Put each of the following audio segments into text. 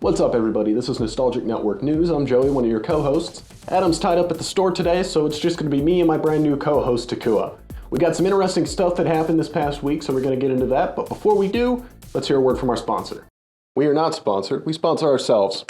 What's up everybody, this is Nostalgic Network News. I'm Joey, one of your co-hosts. Adam's tied up at the store today, so it's just going to be me and my brand new co-host Takua. We got some interesting stuff that happened this past week, so we're going to get into that, but before we do, let's hear a word from our sponsor. We are not sponsored, we sponsor ourselves.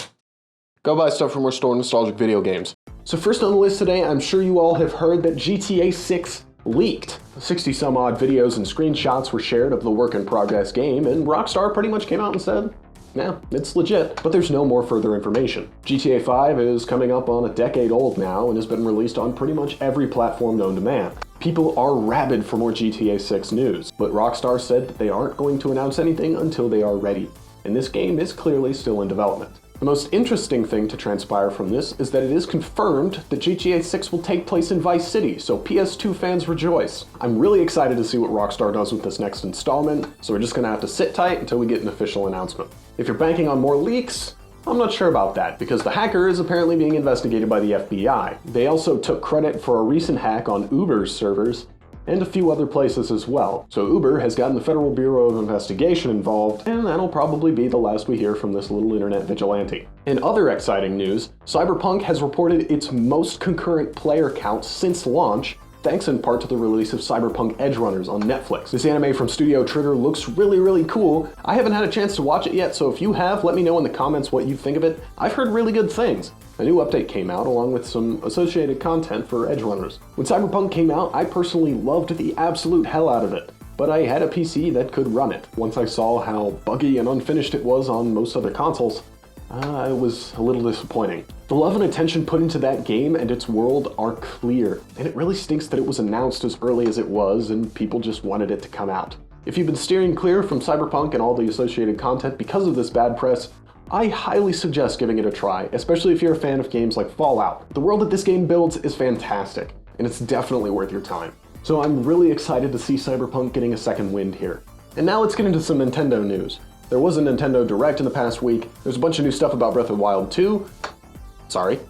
Go buy stuff from our store, Nostalgic Video Games. So first on the list today, I'm sure you all have heard that GTA 6 leaked. 60 some odd videos and screenshots were shared of the work in progress game, and Rockstar pretty much came out and said, yeah, it's legit, but there's no more further information. GTA 5 is coming up on a decade old now and has been released on pretty much every platform known to man. People are rabid for more GTA 6 news, but Rockstar said that they aren't going to announce anything until they are ready, and this game is clearly still in development. The most interesting thing to transpire from this is that it is confirmed that GTA 6 will take place in Vice City, so PS2 fans rejoice. I'm really excited to see what Rockstar does with this next installment, so we're just gonna have to sit tight until we get an official announcement. If you're banking on more leaks, I'm not sure about that, because the hacker is apparently being investigated by the FBI. They also took credit for a recent hack on Uber's servers, and a few other places as well. So Uber has gotten the Federal Bureau of Investigation involved, and that'll probably be the last we hear from this little internet vigilante. In other exciting news, Cyberpunk has reported its most concurrent player count since launch, thanks in part to the release of Cyberpunk Edgerunners on Netflix. This anime from Studio Trigger looks really cool. I haven't had a chance to watch it yet, so if you have, let me know in the comments what you think of it. I've heard really good things. A new update came out along with some associated content for Edgerunners. When Cyberpunk came out, I personally loved the absolute hell out of it, but I had a PC that could run it. Once I saw how buggy and unfinished it was on most other consoles, it was a little disappointing. The love and attention put into that game and its world are clear, and it really stinks that it was announced as early as it was and people just wanted it to come out. If you've been steering clear from Cyberpunk and all the associated content because of this bad press, I highly suggest giving it a try, especially if you're a fan of games like Fallout. The world that this game builds is fantastic, and it's definitely worth your time. So I'm really excited to see Cyberpunk getting a second wind here. And now let's get into some Nintendo news. There was a Nintendo Direct in the past week. There's a bunch of new stuff about Breath of the Wild 2. Sorry,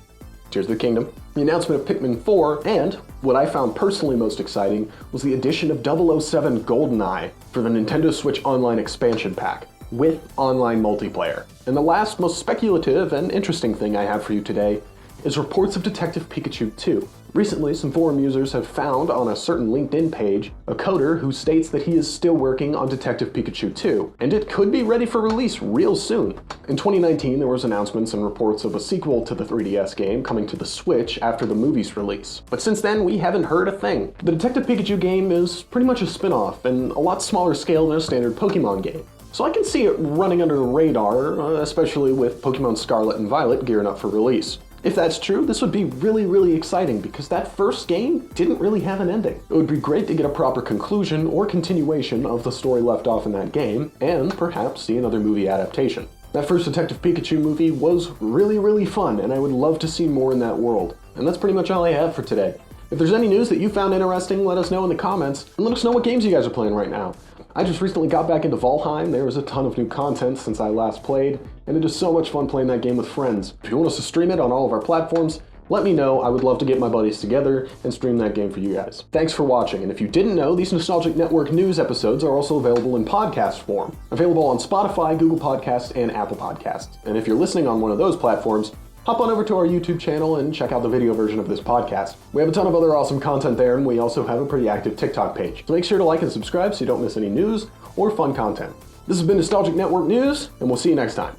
Tears of the Kingdom. The announcement of Pikmin 4, and what I found personally most exciting was the addition of 007 GoldenEye for the Nintendo Switch Online expansion pack, with online multiplayer. And the last, most speculative and interesting thing I have for you today is reports of Detective Pikachu 2. Recently, some forum users have found on a certain LinkedIn page a coder who states that he is still working on Detective Pikachu 2, and it could be ready for release real soon. In 2019, there was announcements and reports of a sequel to the 3DS game coming to the Switch after the movie's release. But since then, we haven't heard a thing. The Detective Pikachu game is pretty much a spin-off and a lot smaller scale than a standard Pokemon game. So I can see it running under the radar, especially with Pokemon Scarlet and Violet gearing up for release. If that's true, this would be really exciting because that first game didn't really have an ending. It would be great to get a proper conclusion or continuation of the story left off in that game, and perhaps see another movie adaptation. That first Detective Pikachu movie was really fun, and I would love to see more in that world. And that's pretty much all I have for today. If there's any news that you found interesting, let us know in the comments, and let us know what games you guys are playing right now. I just recently got back into Valheim. There was a ton of new content since I last played, and it is so much fun playing that game with friends. If you want us to stream it on all of our platforms, let me know. I would love to get my buddies together and stream that game for you guys. Thanks for watching, and if you didn't know, these Nostalgic Network news episodes are also available in podcast form. Available on Spotify, Google Podcasts, and Apple Podcasts. And if you're listening on one of those platforms, hop on over to our YouTube channel and check out the video version of this podcast. We have a ton of other awesome content there, and we also have a pretty active TikTok page. So make sure to like and subscribe so you don't miss any news or fun content. This has been Nostalgic Network News, and we'll see you next time.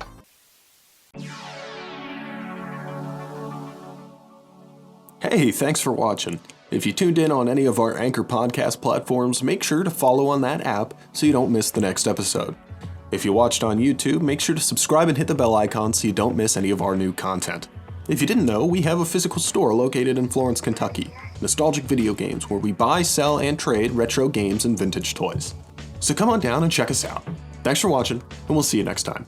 Hey, thanks for watching. If you tuned in on any of our Anchor podcast platforms, make sure to follow on that app so you don't miss the next episode. If you watched on YouTube, make sure to subscribe and hit the bell icon so you don't miss any of our new content. If you didn't know, we have a physical store located in Florence, Kentucky, Nostalgic Video Games, where we buy, sell, and trade retro games and vintage toys. So come on down and check us out. Thanks for watching, and we'll see you next time.